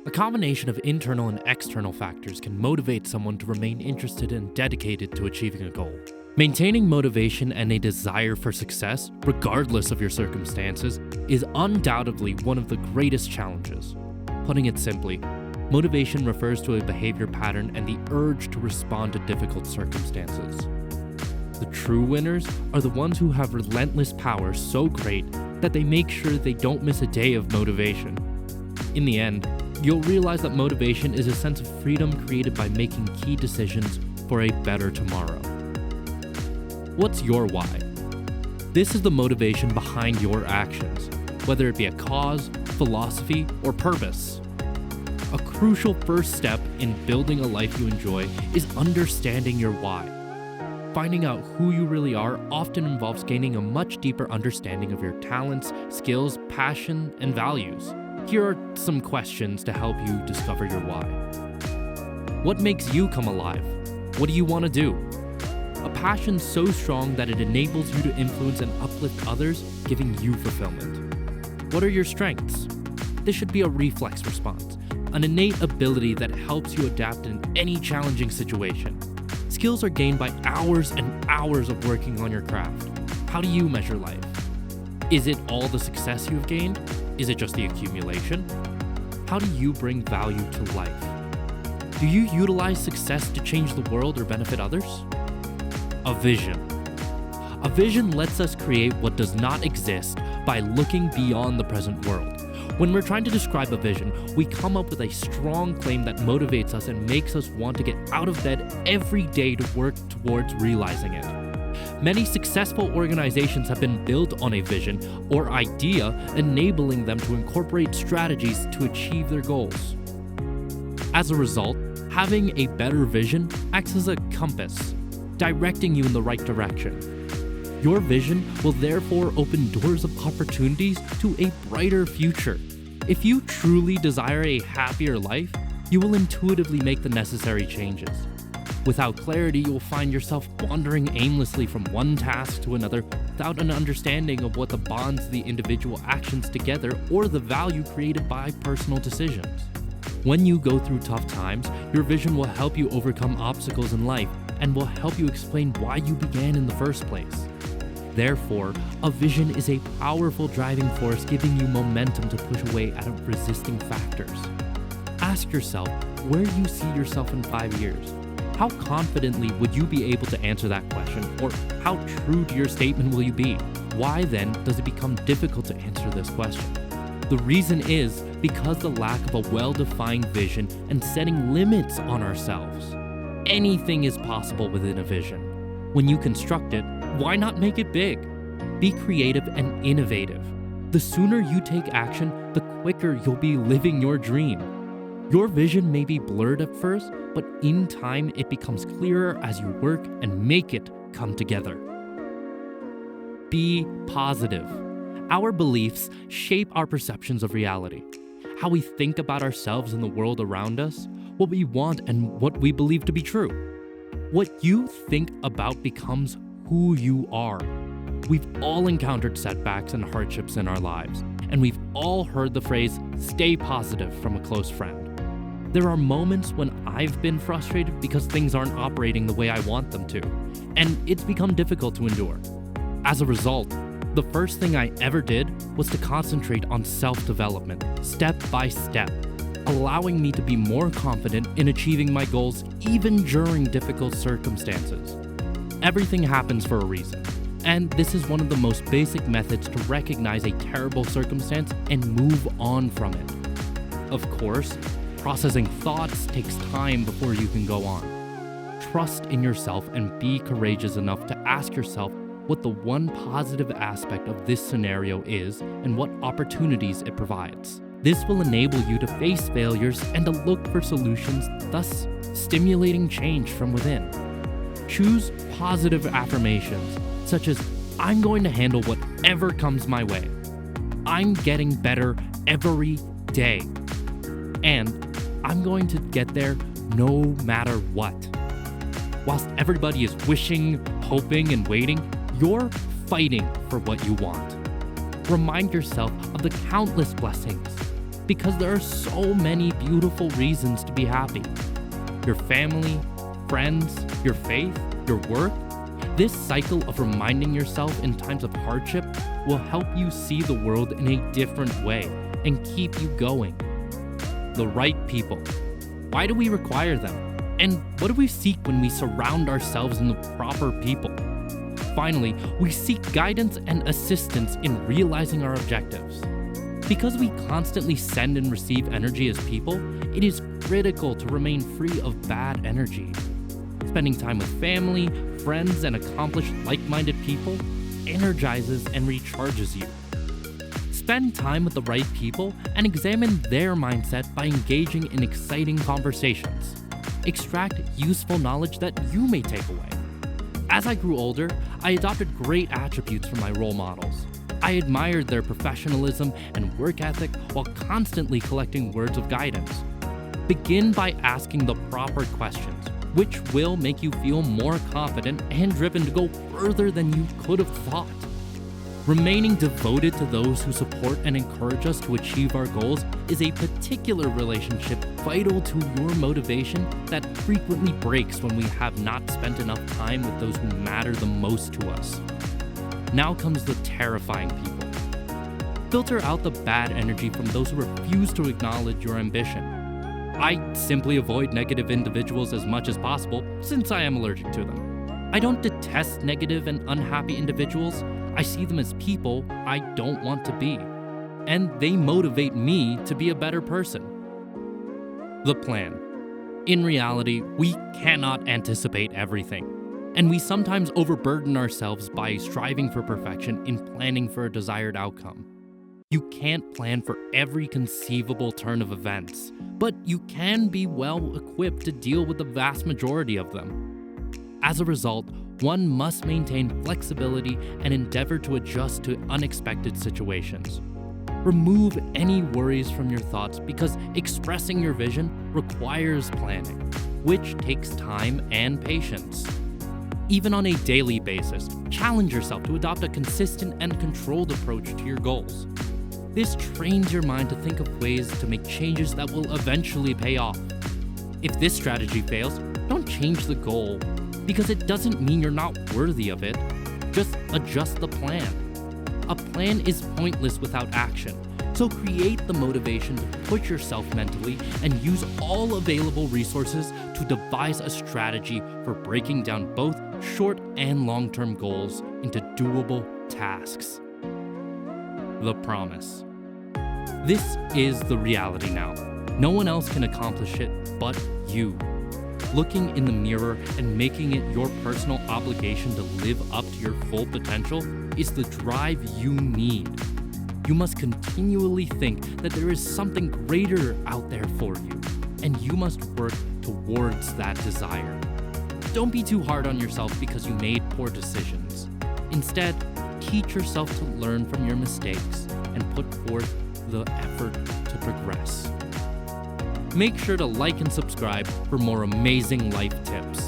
A combination of internal and external factors can motivate someone to remain interested and dedicated to achieving a goal. Maintaining motivation and a desire for success, regardless of your circumstances, is undoubtedly one of the greatest challenges. Putting it simply, motivation refers to a behavior pattern and the urge to respond to difficult circumstances. The true winners are the ones who have relentless power so great that they make sure they don't miss a day of motivation. In the end, you'll realize that motivation is a sense of freedom created by making key decisions for a better tomorrow. What's your why? This is the motivation behind your actions, whether it be a cause, philosophy, or purpose. A crucial first step in building a life you enjoy is understanding your why. Finding out who you really are often involves gaining a much deeper understanding of your talents, skills, passion, and values. Here are some questions to help you discover your why. What makes you come alive? What do you want to do? A passion so strong that it enables you to influence and uplift others, giving you fulfillment. What are your strengths? This should be a reflex response, an innate ability that helps you adapt in any challenging situation. Skills are gained by hours and hours of working on your craft. How do you measure life? Is it all the success you've gained? Is it just the accumulation? How do you bring value to life? Do you utilize success to change the world or benefit others? A vision. A vision lets us create what does not exist by looking beyond the present world. When we're trying to describe a vision, we come up with a strong claim that motivates us and makes us want to get out of bed every day to work towards realizing it. Many successful organizations have been built on a vision or idea, enabling them to incorporate strategies to achieve their goals. As a result, having a better vision acts as a compass, directing you in the right direction. Your vision will therefore open doors of opportunities to a brighter future. If you truly desire a happier life, you will intuitively make the necessary changes. Without clarity, you will find yourself wandering aimlessly from one task to another without an understanding of what the bonds the individual actions together or the value created by personal decisions. When you go through tough times, your vision will help you overcome obstacles in life and will help you explain why you began in the first place. Therefore, a vision is a powerful driving force giving you momentum to push away at resisting factors. Ask yourself where you see yourself in 5 years. How confidently would you be able to answer that question, or how true to your statement will you be? Why then does it become difficult to answer this question? The reason is because the lack of a well-defined vision and setting limits on ourselves. Anything is possible within a vision. When you construct it, why not make it big? Be creative and innovative. The sooner you take action, the quicker you'll be living your dream. Your vision may be blurred at first, but in time it becomes clearer as you work and make it come together. Be positive. Our beliefs shape our perceptions of reality. How we think about ourselves and the world around us, what we want and what we believe to be true. What you think about becomes who you are. We've all encountered setbacks and hardships in our lives, and we've all heard the phrase, "stay positive," from a close friend. There are moments when I've been frustrated because things aren't operating the way I want them to, and it's become difficult to endure. As a result, the first thing I ever did was to concentrate on self-development, step by step, allowing me to be more confident in achieving my goals even during difficult circumstances. Everything happens for a reason, and this is one of the most basic methods to recognize a terrible circumstance and move on from it. Of course, processing thoughts takes time before you can go on. Trust in yourself and be courageous enough to ask yourself what the one positive aspect of this scenario is and what opportunities it provides. This will enable you to face failures and to look for solutions, thus stimulating change from within. Choose positive affirmations, such as, "I'm going to handle whatever comes my way. I'm getting better every day. And I'm going to get there no matter what." Whilst everybody is wishing, hoping, and waiting, you're fighting for what you want. Remind yourself of the countless blessings. because there are so many beautiful reasons to be happy. Your family, friends, your faith, your work. This cycle of reminding yourself in times of hardship will help you see the world in a different way and keep you going. The right people. Why do we require them? And what do we seek when we surround ourselves in the proper people? Finally, we seek guidance and assistance in realizing our objectives. Because we constantly send and receive energy as people, it is critical to remain free of bad energy. Spending time with family, friends, and accomplished like-minded people energizes and recharges you. Spend time with the right people and examine their mindset by engaging in exciting conversations. Extract useful knowledge that you may take away. As I grew older, I adopted great attributes from my role models. I admired their professionalism and work ethic while constantly collecting words of guidance. Begin by asking the proper questions, which will make you feel more confident and driven to go further than you could have thought. Remaining devoted to those who support and encourage us to achieve our goals is a particular relationship vital to your motivation that frequently breaks when we have not spent enough time with those who matter the most to us. Now comes the terrifying people. Filter out the bad energy from those who refuse to acknowledge your ambition. I simply avoid negative individuals as much as possible since I am allergic to them. I don't detest negative and unhappy individuals. I see them as people I don't want to be, and they motivate me to be a better person. The plan. In reality, we cannot anticipate everything, and we sometimes overburden ourselves by striving for perfection in planning for a desired outcome. You can't plan for every conceivable turn of events, but you can be well equipped to deal with the vast majority of them. As a result, one must maintain flexibility and endeavor to adjust to unexpected situations. Remove any worries from your thoughts because expressing your vision requires planning, which takes time and patience. Even on a daily basis, challenge yourself to adopt a consistent and controlled approach to your goals. This trains your mind to think of ways to make changes that will eventually pay off. If this strategy fails, don't change the goal, because it doesn't mean you're not worthy of it. Just adjust the plan. A plan is pointless without action, so create the motivation to push yourself mentally and use all available resources to devise a strategy for breaking down both short and long-term goals into doable tasks. The promise. This is the reality now. No one else can accomplish it but you. Looking in the mirror and making it your personal obligation to live up to your full potential is the drive you need. You must continually think that there is something greater out there for you, and you must work towards that desire. Don't be too hard on yourself because you made poor decisions. Instead, teach yourself to learn from your mistakes and put forth the effort to progress. Make sure to like and subscribe for more amazing life tips.